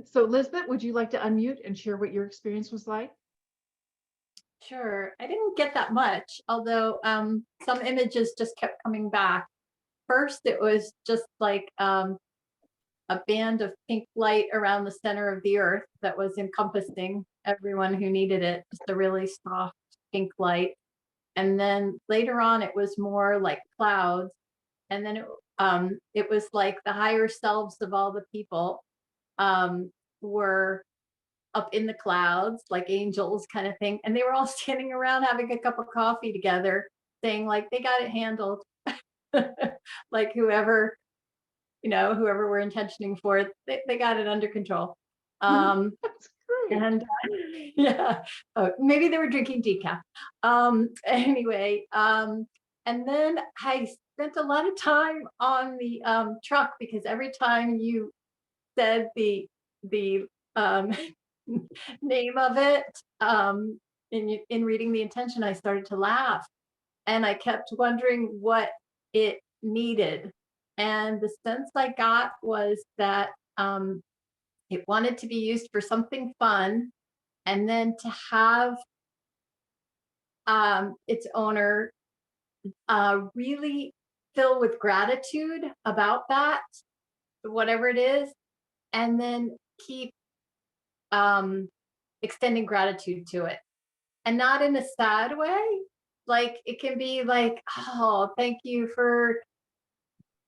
So Lisbet, would you like to unmute and share what your experience was like? Sure. I didn't get that much, although some images just kept coming back. First, it was just like a band of pink light around the center of the earth that was encompassing everyone who needed it, just a really soft pink light. And then later on, it was more like clouds. And then it was like the higher selves of all the people were up in the clouds, like angels kind of thing. And they were all standing around having a cup of coffee together, saying like they got it handled. Like whoever we're intentioning for it, they got it under control. That's great. And yeah, oh, maybe they were drinking decaf. Anyway, and then I spent a lot of time on the truck because every time you said the name of it in reading the intention, I started to laugh, and I kept wondering what it needed. And the sense I got was that it wanted to be used for something fun, and then to have its owner really fill with gratitude about that, whatever it is, and then keep extending gratitude to it. And not in a sad way. Like it can be like, oh, thank you for,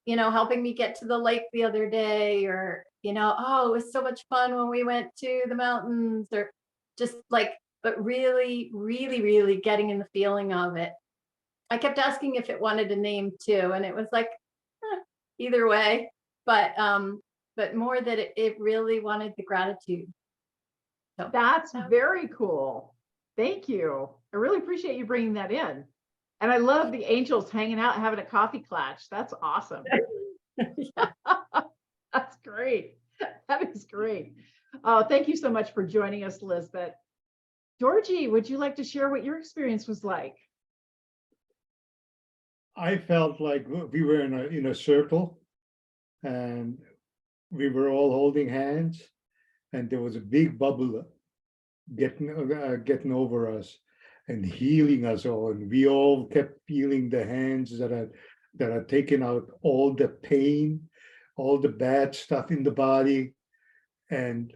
helping me get to the lake the other day, or, oh, it was so much fun when we went to the mountains, or just like, but really, really, really getting in the feeling of it. I kept asking if it wanted a name too, and it was like, either way, but more that it really wanted the gratitude. So That's very cool. Thank you. I really appreciate you bringing that in. And I love the angels hanging out, having a coffee clutch. That's awesome. yeah. That's great. That is great. Thank you so much for joining us, Lisbeth. Dordschi, would you like to share what your experience was like? I felt like we were in a circle, and we were all holding hands, and there was a big bubble getting over us and healing us all, and we all kept feeling the hands that are taking out all the pain, all the bad stuff in the body, and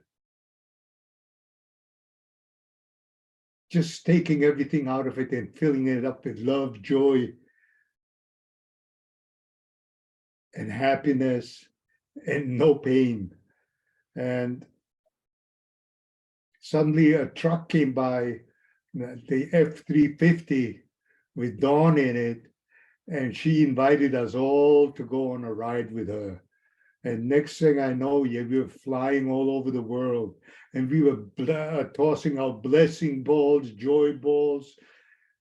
just taking everything out of it and filling it up with love, joy, and happiness, and no pain. And suddenly a truck came by, the F-350 with Dawn in it, and she invited us all to go on a ride with her. And next thing I know, yeah, we were flying all over the world, and we were tossing out blessing balls, joy balls,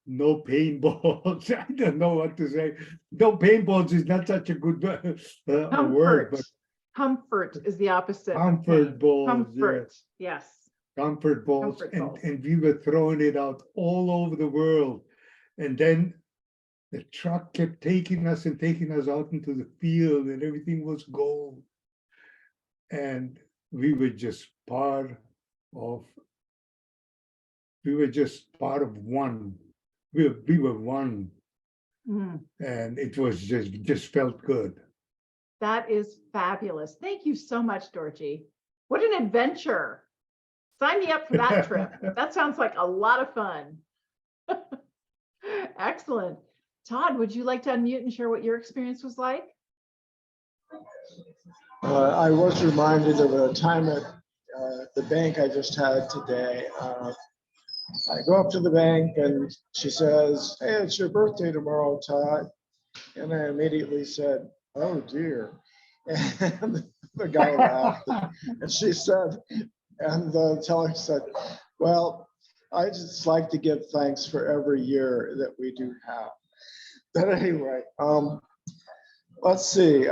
no pain balls. I don't know what to say. No pain balls is not such a good word, but Comfort is the opposite. comfort balls. Comfort. Yes. Comfort balls, Comfort and balls. and we were throwing it out all over the world. And then the truck kept taking us out into the field, and everything was gold. And we were just part of one. We were one, Mm, and it was just felt good. that is fabulous. Thank you so much, Dordschi. What an adventure. Sign me up for that trip. That sounds like a lot of fun. Excellent. Todd, would you like to unmute and share what your experience was like? I was reminded of a time at the bank I just had today. I go up to the bank and she says, "Hey, it's your birthday tomorrow, Todd." And I immediately said, "Oh dear." And the guy laughed. And she said, and the teller said, "Well, I just like to give thanks for every year that we do have." But anyway, let's see.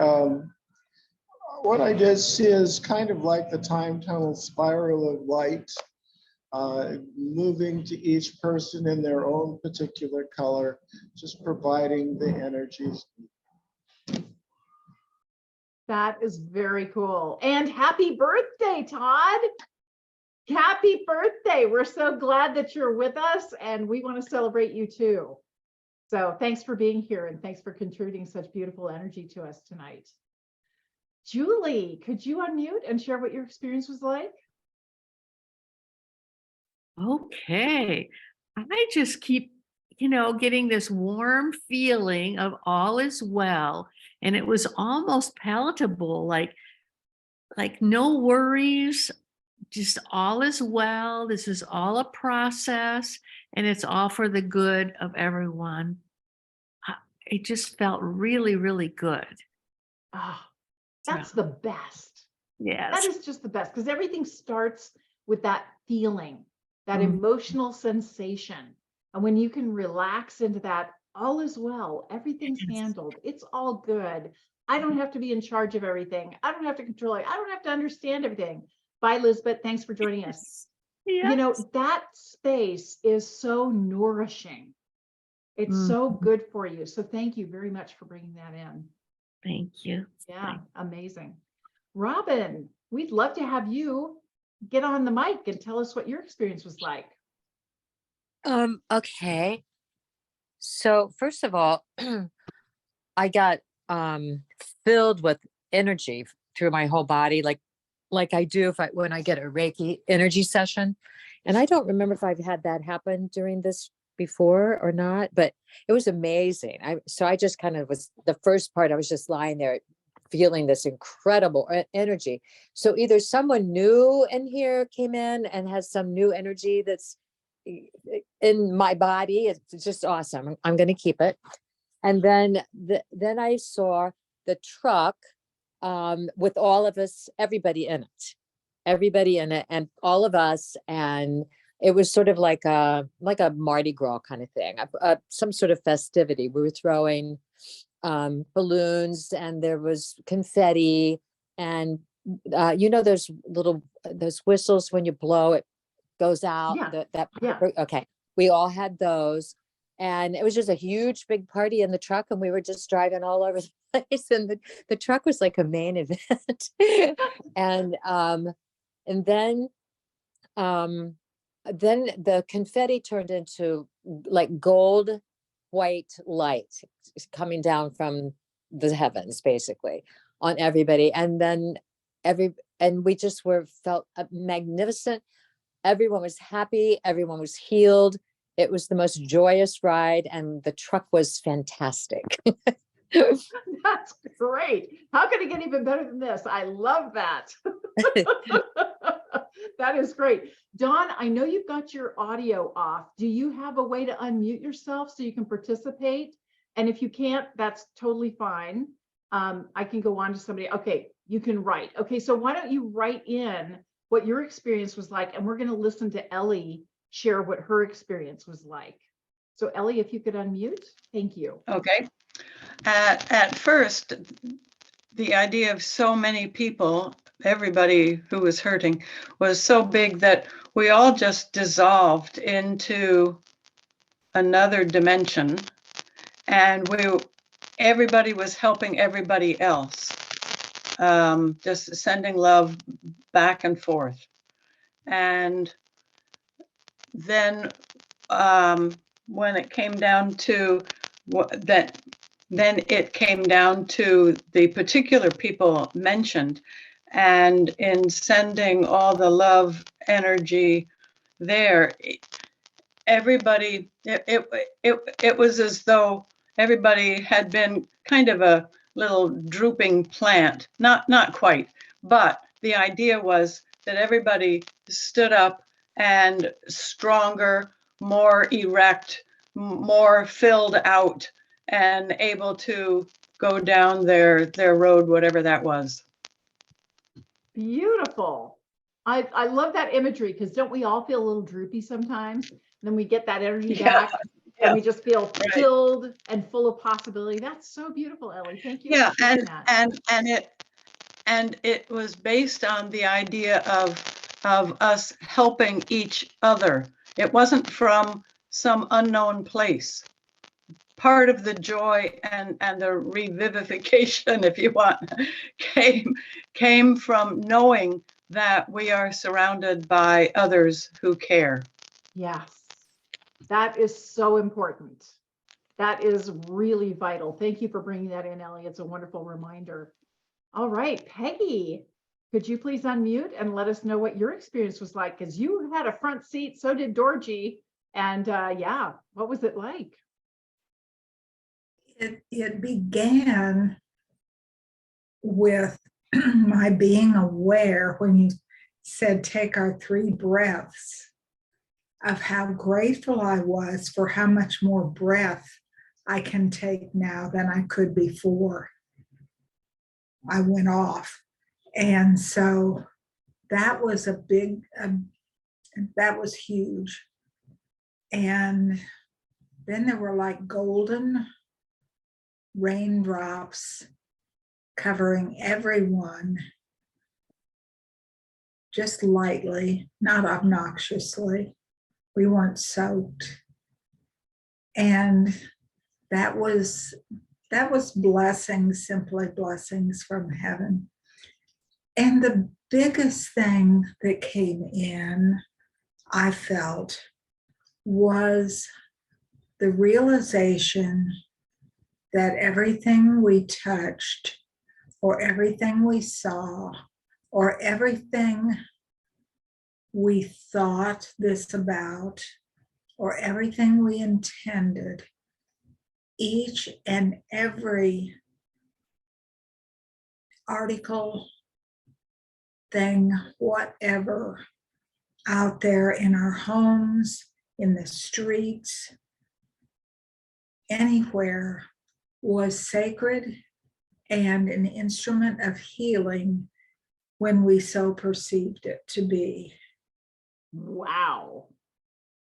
What I did see is kind of like the time tunnel spiral of light, moving to each person in their own particular color, just providing the energies That is very cool. And happy birthday, Todd. Happy birthday. We're so glad that you're with us, and we want to celebrate you too. So thanks for being here, and thanks for contributing such beautiful energy to us tonight. Julie, could you unmute and share what your experience was like? Okay. I just keep, getting this warm feeling of all is well. And it was almost palatable, like no worries, just all is well. This is all a process, and it's all for the good of everyone. It just felt really, really good. Oh, that's the best. Yes. That is just the best, because everything starts with that feeling, that Mhm. emotional sensation. And when you can relax into that, all is well, everything's Yes. handled, it's all good. I don't have to be in charge of everything. I don't have to control it. I don't have to understand everything. Bye, Lisbet. Thanks for joining us. Yes. You know, that space is so nourishing. It's so Mhm. good for you. So thank you very much for bringing that in. Thank you. Yeah, amazing. Robin, we'd love to have you get on the mic and tell us what your experience was like. Okay. So first of all, I got filled with energy through my whole body, like I do if when I get a Reiki energy session. And I don't remember if I've had that happen during this before or not, but it was amazing. So I just kind of was the first part, I was just lying there feeling this incredible energy. So either someone new in here came in and has some new energy that's in my body. It's just awesome. I'm going to keep it. And then I saw the truck with all of us, everybody in it, and all of us, and it was sort of like a Mardi Gras kind of thing, some sort of festivity. We were throwing balloons, and there was confetti, and those whistles when you blow it goes out. Yeah. Okay, we all had those, and it was just a huge big party in the truck, and we were just driving all over the place, and the truck was like a main event. And then the confetti turned into like gold white light coming down from the heavens, basically, on everybody. And then we just felt magnificent. Everyone was happy, everyone was healed. It was the most joyous ride, and the truck was fantastic. That's great. How can it get even better than this? I love that. That is great. Dawn, I know you've got your audio off. Do you have a way to unmute yourself so you can participate? And if you can't, that's totally fine. I can go on to somebody. Okay, you can write. Okay, so why don't you write in what your experience was like, and we're going to listen to Ellie share what her experience was like. So Ellie, if you could unmute, thank you. Okay. At first, the idea of so many people, everybody who was hurting, was so big that we all just dissolved into another dimension, and everybody was helping everybody else, just sending love back and forth. And then when it came down to that, then it came down to the particular people mentioned, and in sending all the love energy there, everybody, it was as though everybody had been kind of a little drooping plant, not quite, but the idea was that everybody stood up and stronger, more erect, more filled out, and able to go down their road, whatever that was. Beautiful. I love that imagery, because don't we all feel a little droopy sometimes? And then we get that energy back, and we just feel filled and full of possibility. That's so beautiful, Ellie. Thank you for sharing that. And it was based on the idea of us helping each other. It wasn't from some unknown place. part of the joy and the revivification, if you want, came from knowing that we are surrounded by others who care. Yes, that is so important. That is really vital. Thank you for bringing that in, Ellie. It's a wonderful reminder. All right, Peggy, could you please unmute and let us know what your experience was like? Because you had a front seat, so did Dordschi. And yeah, what was it like? It began with my being aware when you said take our 3 breaths, of how grateful I was for how much more breath I can take now than I could before I went off. And so that was a big, that was huge. And then there were like golden raindrops covering everyone, just lightly, not obnoxiously. We weren't soaked. And that was blessings, simply blessings from heaven. And the biggest thing that came in, I felt, was the realization that everything we touched, or everything we saw, or everything we thought this about, or everything we intended, each and every article, thing, whatever, out there in our homes, in the streets, anywhere, was sacred and an instrument of healing when we so perceived it to be. Wow,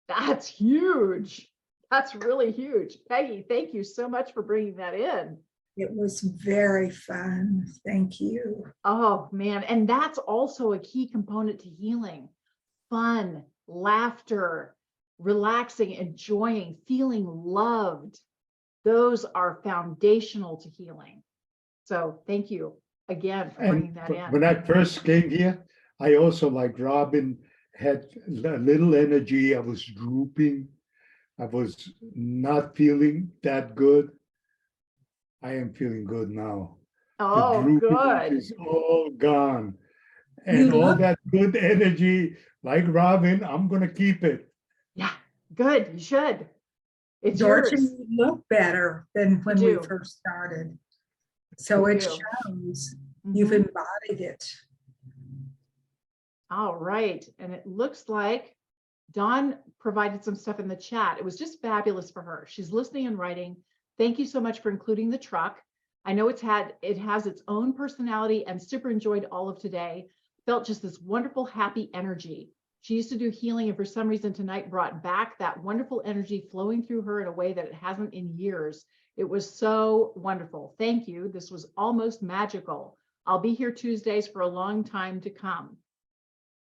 that's huge. That's really huge. Peggy, thank you so much for bringing that in. It was very fun. Thank you. Oh man, and that's also a key component to healing. Fun, laughter, relaxing, enjoying, feeling loved. Those are foundational to healing. So thank you again for bringing that in. When I first came here, I also, like Robin, had a little energy. I was drooping. I was not feeling that good. I am feeling good now. Oh, the droopiness good. is all gone. And all that good energy, like Robin, I'm going to keep it. Yeah, good. You should. It's Dordschi, yours. you look better than when we do. first started. So You it do. shows you've Mhm. embodied it. All right. And it looks like Dawn provided some stuff in the chat. It was just fabulous for her. She's listening and writing. Thank you so much for including the truck. I know it has its own personality and super enjoyed all of today. Felt just this wonderful, happy energy. She used to do healing, and for some reason tonight brought back that wonderful energy flowing through her in a way that it hasn't in years. It was so wonderful. Thank you. This was almost magical. I'll be here Tuesdays for a long time to come.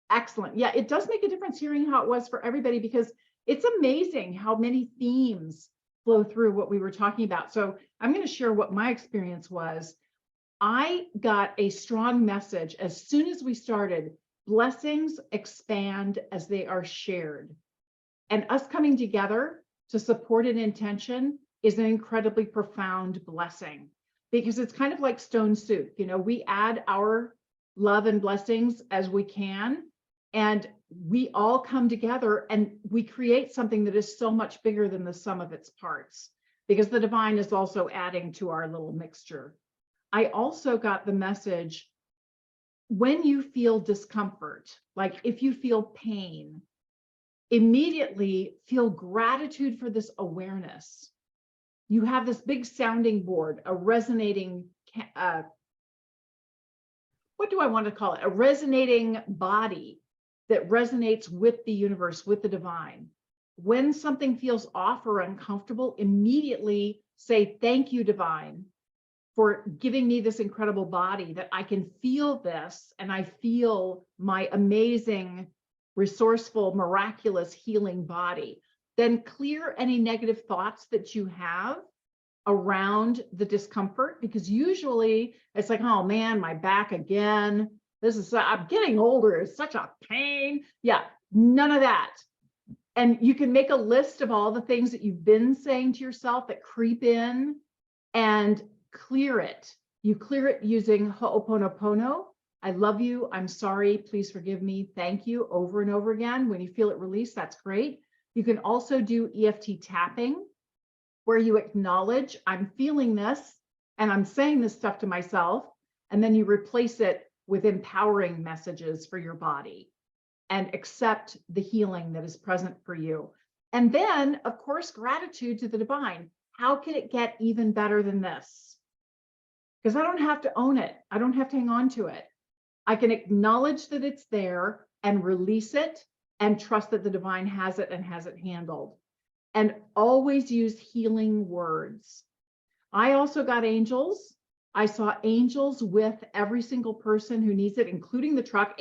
Excellent. Yeah, it does make a difference hearing how it was for everybody, because it's amazing how many themes flow through what we were talking about. So I'm going to share what my experience was. I got a strong message as soon as we started. Blessings expand as they are shared. And us coming together to support an intention is an incredibly profound blessing, because it's kind of like stone soup. You know, we add our love and blessings as we can, and we all come together and we create something that is so much bigger than the sum of its parts, because the divine is also adding to our little mixture. I also got the message, when you feel discomfort, like if you feel pain, immediately feel gratitude for this awareness. You have this big sounding board, a resonating, what do I want to call it? A resonating body that resonates with the universe, with the divine. When something feels off or uncomfortable, immediately say, thank you, divine, for giving me this incredible body, that I can feel this, and I feel my amazing, resourceful, miraculous healing body. Then clear any negative thoughts that you have around the discomfort, because usually it's like, oh man, my back again. I'm getting older. It's such a pain. Yeah, none of that. And you can make a list of all the things that you've been saying to yourself that creep in and clear it. You clear it using Ho'oponopono. I love you. I'm sorry. Please forgive me. Thank you, over and over again. When you feel it release, that's great. You can also do EFT tapping, where you acknowledge, I'm feeling this and I'm saying this stuff to myself. And then you replace it with empowering messages for your body and accept the healing that is present for you. And then, of course, gratitude to the divine. How can it get even better than this? Because I don't have to own it. I don't have to hang on to it. I can acknowledge that it's there and release it and trust that the divine has it and has it handled. And always use healing words. I also got angels. I saw angels with every single person who needs it, including the truck.